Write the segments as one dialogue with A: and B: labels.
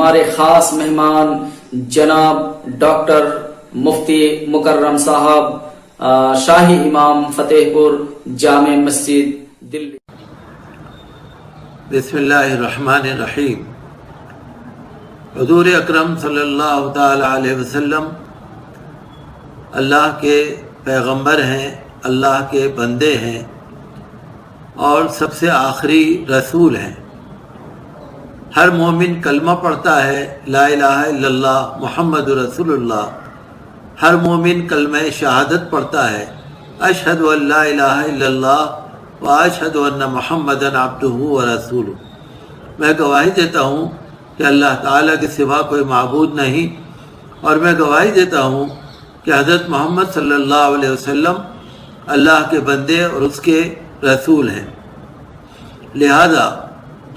A: ہمارے خاص مہمان جناب ڈاکٹر مفتی مکرم صاحب، شاہی امام فتح پور جامع مسجد دلی۔
B: بسم اللہ الرحمن الرحیم۔ حضور اکرم صلی اللہ تعالی علیہ وسلم اللہ کے پیغمبر ہیں، اللہ کے بندے ہیں اور سب سے آخری رسول ہیں۔ ہر مومن کلمہ پڑھتا ہے لا الہ الا اللہ محمد رسول اللہ۔ ہر مومن کلمہ شہادت پڑھتا ہے اشہد ان لا الہ الا اللہ و اشہد ان محمدً عبدہ و رسولہ۔ میں گواہی دیتا ہوں کہ اللہ تعالیٰ کے سوا کوئی معبود نہیں، اور میں گواہی دیتا ہوں کہ حضرت محمد صلی اللہ علیہ وسلم اللہ کے بندے اور اس کے رسول ہیں۔ لہذا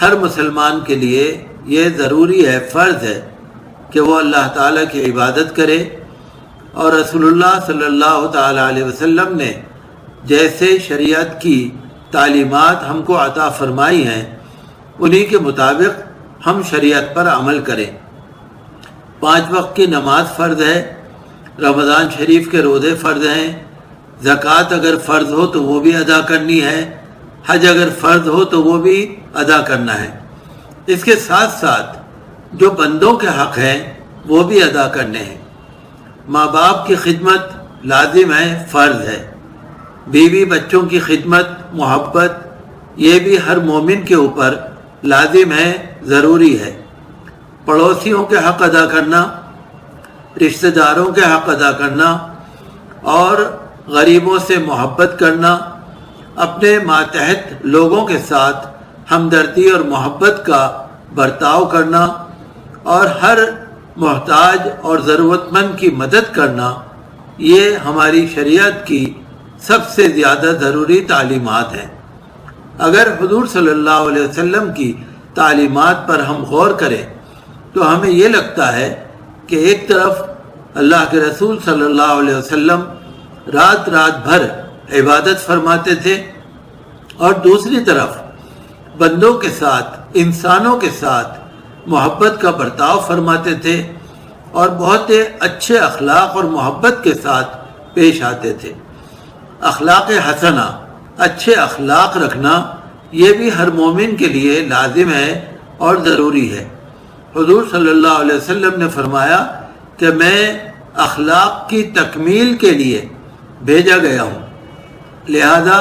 B: ہر مسلمان کے لیے یہ ضروری ہے، فرض ہے کہ وہ اللہ تعالیٰ کی عبادت کرے، اور رسول اللہ صلی اللہ تعالیٰ علیہ وسلم نے جیسے شریعت کی تعلیمات ہم کو عطا فرمائی ہیں انہی کے مطابق ہم شریعت پر عمل کریں۔ 5 وقت کی نماز فرض ہے، رمضان شریف کے روزے فرض ہیں، زکوٰۃ اگر فرض ہو تو وہ بھی ادا کرنی ہے، حج اگر فرض ہو تو وہ بھی ادا کرنا ہے۔ اس کے ساتھ ساتھ جو بندوں کے حق ہیں وہ بھی ادا کرنے ہیں۔ ماں باپ کی خدمت لازم ہے، فرض ہے۔ بیوی بچوں کی خدمت، محبت، یہ بھی ہر مومن کے اوپر لازم ہے، ضروری ہے۔ پڑوسیوں کے حق ادا کرنا، رشتہ داروں کے حق ادا کرنا، اور غریبوں سے محبت کرنا، اپنے ماتحت لوگوں کے ساتھ ہمدردی اور محبت کا برتاؤ کرنا، اور ہر محتاج اور ضرورت مند کی مدد کرنا، یہ ہماری شریعت کی سب سے زیادہ ضروری تعلیمات ہیں۔ اگر حضور صلی اللہ علیہ وسلم کی تعلیمات پر ہم غور کریں تو ہمیں یہ لگتا ہے کہ ایک طرف اللہ کے رسول صلی اللہ علیہ وسلم رات بھر عبادت فرماتے تھے، اور دوسری طرف بندوں کے ساتھ، انسانوں کے ساتھ محبت کا برتاؤ فرماتے تھے، اور بہت اچھے اخلاق اور محبت کے ساتھ پیش آتے تھے۔ اخلاق حسنہ، اچھے اخلاق رکھنا، یہ بھی ہر مومن کے لیے لازم ہے اور ضروری ہے۔ حضور صلی اللہ علیہ وسلم نے فرمایا کہ میں اخلاق کی تکمیل کے لیے بھیجا گیا ہوں، لہذا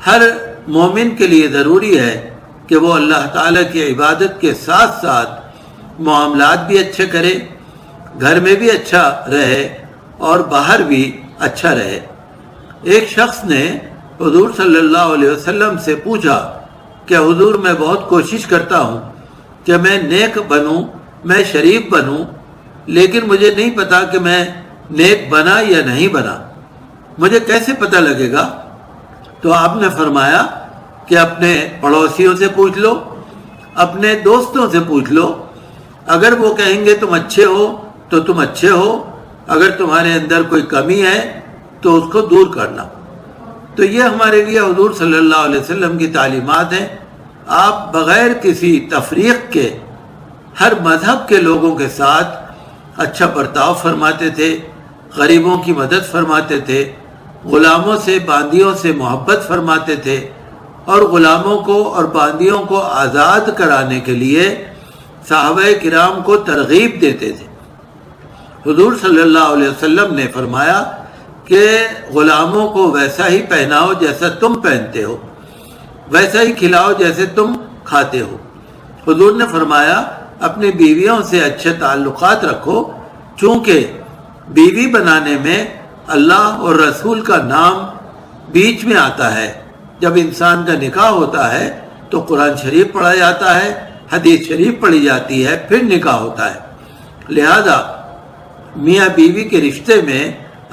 B: ہر مومن کے لیے ضروری ہے کہ وہ اللہ تعالیٰ کی عبادت کے ساتھ ساتھ معاملات بھی اچھے کرے، گھر میں بھی اچھا رہے اور باہر بھی اچھا رہے۔ ایک شخص نے حضور صلی اللہ علیہ وسلم سے پوچھا کہ حضور میں بہت کوشش کرتا ہوں کہ میں نیک بنوں، میں شریف بنوں، لیکن مجھے نہیں پتا کہ میں نیک بنا یا نہیں بنا، مجھے کیسے پتہ لگے گا؟ تو آپ نے فرمایا کہ اپنے پڑوسیوں سے پوچھ لو، اپنے دوستوں سے پوچھ لو، اگر وہ کہیں گے تم اچھے ہو تو تم اچھے ہو، اگر تمہارے اندر کوئی کمی ہے تو اس کو دور کرنا۔ تو یہ ہمارے لیے حضور صلی اللہ علیہ وسلم کی تعلیمات ہیں۔ آپ بغیر کسی تفریق کے ہر مذہب کے لوگوں کے ساتھ اچھا برتاؤ فرماتے تھے، غریبوں کی مدد فرماتے تھے، غلاموں سے، باندیوں سے محبت فرماتے تھے، اور غلاموں کو اور باندیوں کو آزاد کرانے کے لیے صحابہ کرام کو ترغیب دیتے تھے۔ حضور صلی اللہ علیہ وسلم نے فرمایا کہ غلاموں کو ویسا ہی پہناؤ جیسا تم پہنتے ہو، ویسا ہی کھلاؤ جیسے تم کھاتے ہو۔ حضور نے فرمایا اپنی بیویوں سے اچھے تعلقات رکھو، چونکہ بیوی بنانے میں اللہ اور رسول کا نام بیچ میں آتا ہے۔ جب انسان کا نکاح ہوتا ہے تو قرآن شریف پڑھا جاتا ہے، حدیث شریف پڑھی جاتی ہے، پھر نکاح ہوتا ہے۔ لہذا میاں بیوی کے رشتے میں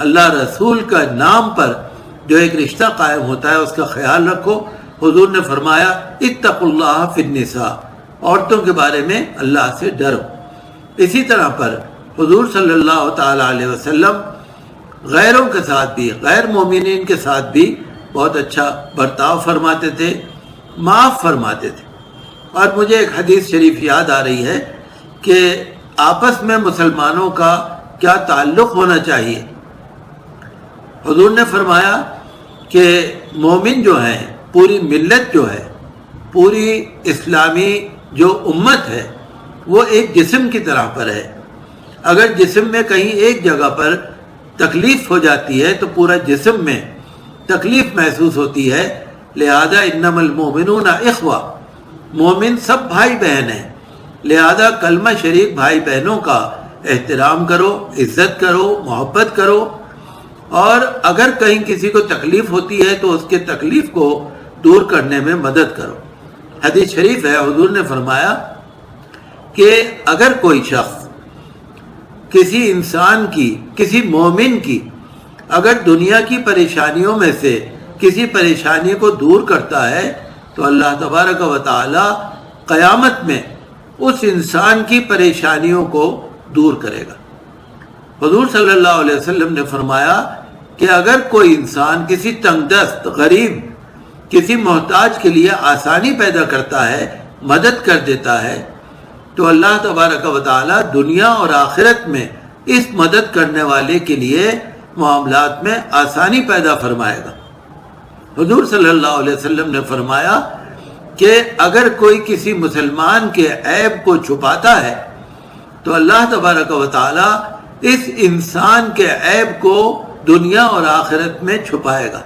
B: اللہ رسول کا نام پر جو ایک رشتہ قائم ہوتا ہے اس کا خیال رکھو۔ حضور نے فرمایا اتقوا اللہ فی النساء، عورتوں کے بارے میں اللہ سے ڈرو۔ اسی طرح پر حضور صلی اللہ تعالی علیہ وسلم غیروں کے ساتھ بھی، غیر مومنین کے ساتھ بھی بہت اچھا برتاؤ فرماتے تھے، معاف فرماتے تھے۔ اور مجھے ایک حدیث شریف یاد آ رہی ہے کہ آپس میں مسلمانوں کا کیا تعلق ہونا چاہیے۔ حضور نے فرمایا کہ مومن جو ہیں، پوری ملت جو ہے، پوری اسلامی جو امت ہے، وہ ایک جسم کی طرح پر ہے۔ اگر جسم میں کہیں ایک جگہ پر تکلیف ہو جاتی ہے تو پورا جسم میں تکلیف محسوس ہوتی ہے۔ لہذا انما المؤمنون اخوہ، مومن سب بھائی بہن ہیں، لہذا کلمہ شریک بھائی بہنوں کا احترام کرو، عزت کرو، محبت کرو، اور اگر کہیں کسی کو تکلیف ہوتی ہے تو اس کے تکلیف کو دور کرنے میں مدد کرو۔ حدیث شریف ہے، حضور نے فرمایا کہ اگر کوئی شخص کسی انسان کی، کسی مومن کی اگر دنیا کی پریشانیوں میں سے کسی پریشانی کو دور کرتا ہے تو اللہ تبارک و تعالی قیامت میں اس انسان کی پریشانیوں کو دور کرے گا۔ حضور صلی اللہ علیہ وسلم نے فرمایا کہ اگر کوئی انسان کسی تنگ دست، غریب، کسی محتاج کے لیے آسانی پیدا کرتا ہے، مدد کر دیتا ہے، تو اللہ تبارک و تعالی دنیا اور آخرت میں اس مدد کرنے والے کے لیے معاملات میں آسانی پیدا فرمائے گا۔ حضور صلی اللہ علیہ وسلم نے فرمایا کہ اگر کوئی کسی مسلمان کے عیب کو چھپاتا ہے تو اللہ تبارک و تعالی اس انسان کے عیب کو دنیا اور آخرت میں چھپائے گا۔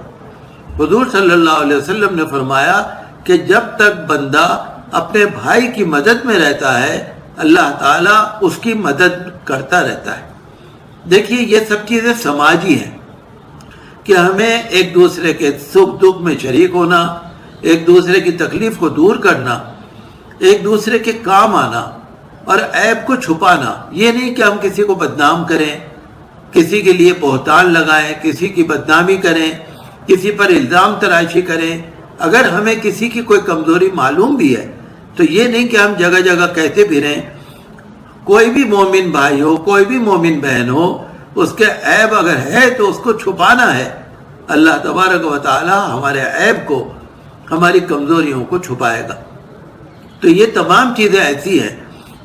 B: حضور صلی اللہ علیہ وسلم نے فرمایا کہ جب تک بندہ اپنے بھائی کی مدد میں رہتا ہے اللہ تعالیٰ اس کی مدد کرتا رہتا ہے۔ دیکھیے یہ سب چیزیں سماجی ہیں کہ ہمیں ایک دوسرے کے سکھ دکھ میں شریک ہونا، ایک دوسرے کی تکلیف کو دور کرنا، ایک دوسرے کے کام آنا اور عیب کو چھپانا۔ یہ نہیں کہ ہم کسی کو بدنام کریں، کسی کے لیے بہتان لگائیں، کسی کی بدنامی کریں، کسی پر الزام تراشی کریں۔ اگر ہمیں کسی کی کوئی کمزوری معلوم بھی ہے تو یہ نہیں کہ ہم جگہ جگہ کہتے بھی رہیں۔ کوئی بھی مومن بھائی ہو، کوئی بھی مومن بہن ہو، اس کے عیب اگر ہے تو اس کو چھپانا ہے۔ اللہ تبارک و تعالی ہمارے عیب کو، ہماری کمزوریوں کو چھپائے گا۔ تو یہ تمام چیزیں ایسی ہیں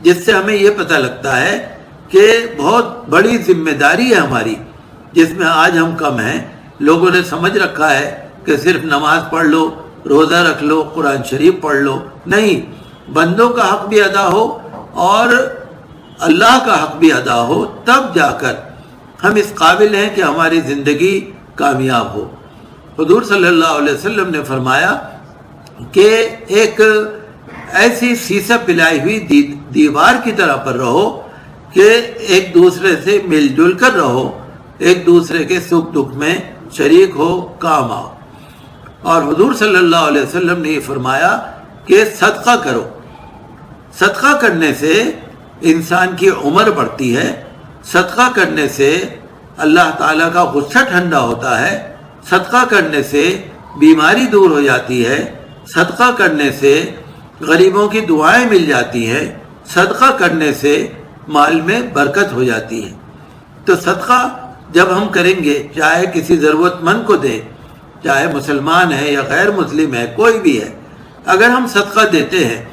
B: جس سے ہمیں یہ پتہ لگتا ہے کہ بہت بڑی ذمہ داری ہے ہماری، جس میں آج ہم کم ہیں۔ لوگوں نے سمجھ رکھا ہے کہ صرف نماز پڑھ لو، روزہ رکھ لو، قرآن شریف پڑھ لو۔ نہیں، بندوں کا حق بھی ادا ہو اور اللہ کا حق بھی ادا ہو، تب جا کر ہم اس قابل ہیں کہ ہماری زندگی کامیاب ہو۔ حضور صلی اللہ علیہ وسلم نے فرمایا کہ ایک ایسی سیسہ پلائی ہوئی دیوار کی طرح پر رہو کہ ایک دوسرے سے مل جل کر رہو، ایک دوسرے کے سکھ دکھ میں شریک ہو، کام آؤ۔ اور حضور صلی اللہ علیہ وسلم نے یہ فرمایا کہ صدقہ کرو۔ صدقہ کرنے سے انسان کی عمر بڑھتی ہے، صدقہ کرنے سے اللہ تعالیٰ کا غصہ ٹھنڈا ہوتا ہے، صدقہ کرنے سے بیماری دور ہو جاتی ہے، صدقہ کرنے سے غریبوں کی دعائیں مل جاتی ہیں، صدقہ کرنے سے مال میں برکت ہو جاتی ہے۔ تو صدقہ جب ہم کریں گے، چاہے کسی ضرورت مند کو دیں، چاہے مسلمان ہے یا غیر مسلم ہے، کوئی بھی ہے، اگر ہم صدقہ دیتے ہیں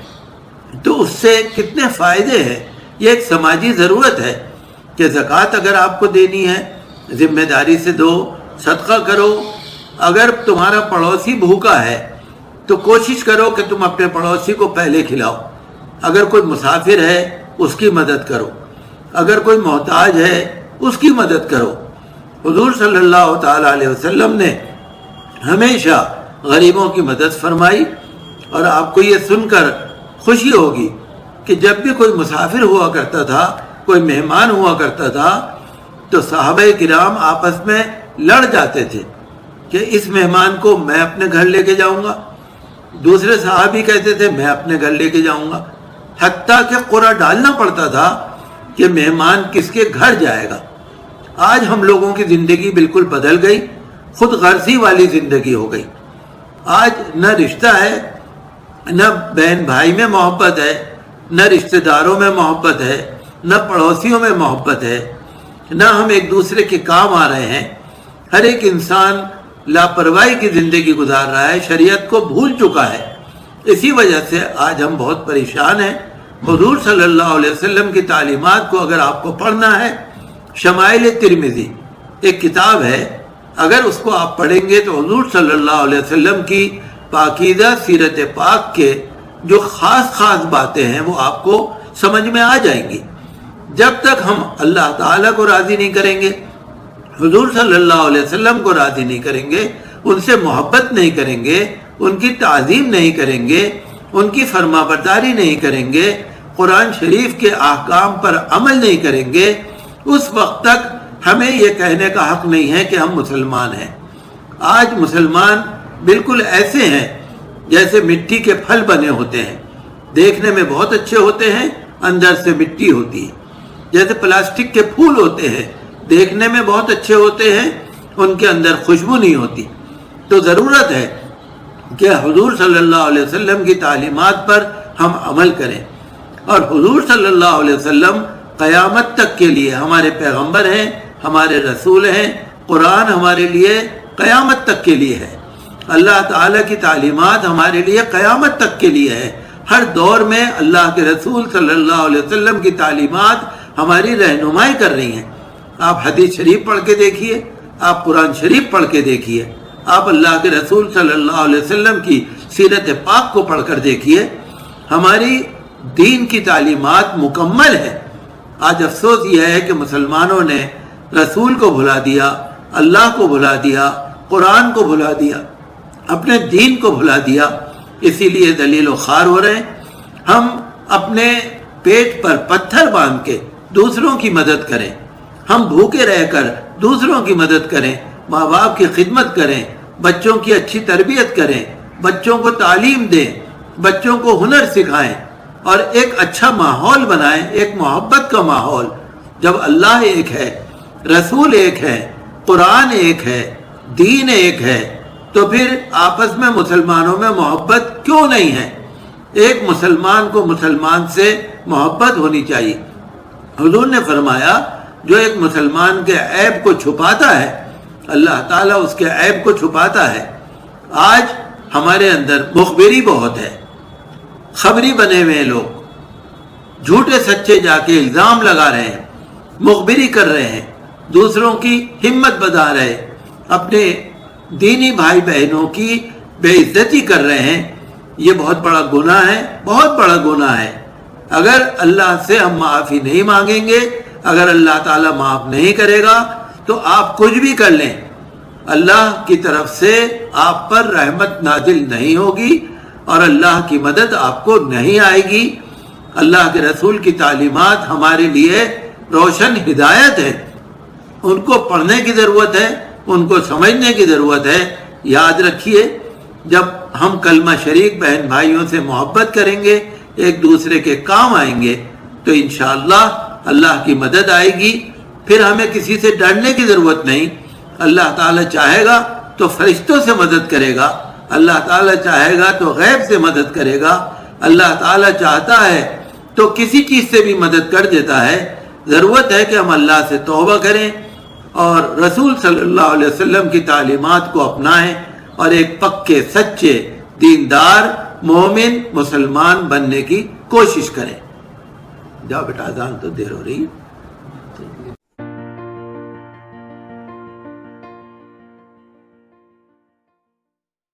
B: تو اس سے کتنے فائدے ہیں۔ یہ ایک سماجی ضرورت ہے کہ زکوٰۃ اگر آپ کو دینی ہے ذمہ داری سے دو، صدقہ کرو۔ اگر تمہارا پڑوسی بھوکا ہے تو کوشش کرو کہ تم اپنے پڑوسی کو پہلے کھلاؤ۔ اگر کوئی مسافر ہے اس کی مدد کرو، اگر کوئی محتاج ہے اس کی مدد کرو۔ حضور صلی اللہ تعالیٰ علیہ وسلم نے ہمیشہ غریبوں کی مدد فرمائی، اور آپ کو یہ سن کر خوشی ہوگی کہ جب بھی کوئی مسافر ہوا کرتا تھا، کوئی مہمان ہوا کرتا تھا، تو صحابہ کرام آپس میں لڑ جاتے تھے کہ اس مہمان کو میں اپنے گھر لے کے جاؤں گا، دوسرے صحابی کہتے تھے میں اپنے گھر لے کے جاؤں گا، حتیٰ کہ قرعہ ڈالنا پڑتا تھا کہ مہمان کس کے گھر جائے گا۔ آج ہم لوگوں کی زندگی بالکل بدل گئی، خود غرضی والی زندگی ہو گئی۔ آج نہ رشتہ ہے، نہ بہن بھائی میں محبت ہے، نہ رشتہ داروں میں محبت ہے، نہ پڑوسیوں میں محبت ہے، نہ ہم ایک دوسرے کے کام آ رہے ہیں۔ ہر ایک انسان لاپرواہی کی زندگی گزار رہا ہے، شریعت کو بھول چکا ہے۔ اسی وجہ سے آج ہم بہت پریشان ہیں حضور صلی اللہ علیہ وسلم کی تعلیمات کو اگر آپ کو پڑھنا ہے، شمائل ترمذی ایک کتاب ہے، اگر اس کو آپ پڑھیں گے تو حضور صلی اللہ علیہ وسلم کی پاکیزہ سیرت پاک کے جو خاص باتیں ہیں وہ آپ کو سمجھ میں آ جائیں گی۔ جب تک ہم اللہ تعالیٰ کو راضی نہیں کریں گے، حضور صلی اللہ علیہ وسلم کو راضی نہیں کریں گے، ان سے محبت نہیں کریں گے، ان کی تعظیم نہیں کریں گے، ان کی فرما برداری نہیں کریں گے، قرآن شریف کے احکام پر عمل نہیں کریں گے، اس وقت تک ہمیں یہ کہنے کا حق نہیں ہے کہ ہم مسلمان ہیں۔ آج مسلمان بالکل ایسے ہیں جیسے مٹی کے پھل بنے ہوتے ہیں، دیکھنے میں بہت اچھے ہوتے ہیں، اندر سے مٹی ہوتی ہے۔ جیسے پلاسٹک کے پھول ہوتے ہیں، دیکھنے میں بہت اچھے ہوتے ہیں، ان کے اندر خوشبو نہیں ہوتی۔ تو ضرورت ہے کہ حضور صلی اللہ علیہ وسلم کی تعلیمات پر ہم عمل کریں، اور حضور صلی اللہ علیہ وسلم قیامت تک کے لیے ہمارے پیغمبر ہیں، ہمارے رسول ہیں، قرآن ہمارے لیے قیامت تک کے لیے ہے، اللہ تعالیٰ کی تعلیمات ہمارے لیے قیامت تک کے لیے ہے۔ ہر دور میں اللہ کے رسول صلی اللہ علیہ وسلم کی تعلیمات ہماری رہنمائی کر رہی ہیں۔ آپ حدیث شریف پڑھ کے دیکھیے، آپ قرآن شریف پڑھ کے دیکھیے، آپ اللہ کے رسول صلی اللہ علیہ وسلم کی سیرت پاک کو پڑھ کر دیکھیے، ہماری دین کی تعلیمات مکمل ہے۔ آج افسوس یہ ہے کہ مسلمانوں نے رسول کو بھلا دیا، اللہ کو بھلا دیا، قرآن کو بھلا دیا، اپنے دین کو بھلا دیا، اسی لیے ذلیل و خوار ہو رہے ہیں۔ ہم اپنے پیٹ پر پتھر باندھ کے دوسروں کی مدد کریں، ہم بھوکے رہ کر دوسروں کی مدد کریں، ماں باپ کی خدمت کریں، بچوں کی اچھی تربیت کریں، بچوں کو تعلیم دیں، بچوں کو ہنر سکھائیں، اور ایک اچھا ماحول بنائیں، ایک محبت کا ماحول۔ جب اللہ ایک ہے، رسول ایک ہے، قرآن ایک ہے، دین ایک ہے، تو پھر آپس میں مسلمانوں میں محبت کیوں نہیں ہے؟ ایک مسلمان کو مسلمان سے محبت ہونی چاہیے۔ حضور نے فرمایا جو ایک مسلمان کے عیب کو چھپاتا ہے، اللہ تعالیٰ اس کے عیب کو چھپاتا ہے۔ آج ہمارے اندر مخبری بہت ہے، خبری بنے ہوئے لوگ جھوٹے سچے جا کے الزام لگا رہے ہیں، مخبری کر رہے ہیں، دوسروں کی ہمت بڑھا رہے، اپنے دینی بھائی بہنوں کی بے عزتی کر رہے ہیں۔ یہ بہت بڑا گناہ ہے، بہت بڑا گناہ ہے۔ اگر اللہ سے ہم معافی نہیں مانگیں گے، اگر اللہ تعالیٰ معاف نہیں کرے گا تو آپ کچھ بھی کر لیں، اللہ کی طرف سے آپ پر رحمت نازل نہیں ہوگی اور اللہ کی مدد آپ کو نہیں آئے گی۔ اللہ کے رسول کی تعلیمات ہمارے لیے روشن ہدایت ہے، ان کو پڑھنے کی ضرورت ہے، ان کو سمجھنے کی ضرورت ہے۔ یاد رکھیے، جب ہم کلمہ شریک بہن بھائیوں سے محبت کریں گے، ایک دوسرے کے کام آئیں گے، تو انشاءاللہ اللہ کی مدد آئے گی۔ پھر ہمیں کسی سے ڈرنے کی ضرورت نہیں۔ اللہ تعالیٰ چاہے گا تو فرشتوں سے مدد کرے گا، اللہ تعالیٰ چاہے گا تو غیب سے مدد کرے گا، اللہ تعالیٰ چاہتا ہے تو کسی چیز سے بھی مدد کر دیتا ہے۔ ضرورت ہے کہ ہم اللہ سے توبہ کریں اور رسول صلی اللہ علیہ وسلم کی تعلیمات کو اپنائیں اور ایک پکے سچے دیندار مومن مسلمان بننے کی کوشش کریں۔ جاؤ بیٹا، اذان تو دیر ہو رہی ہے۔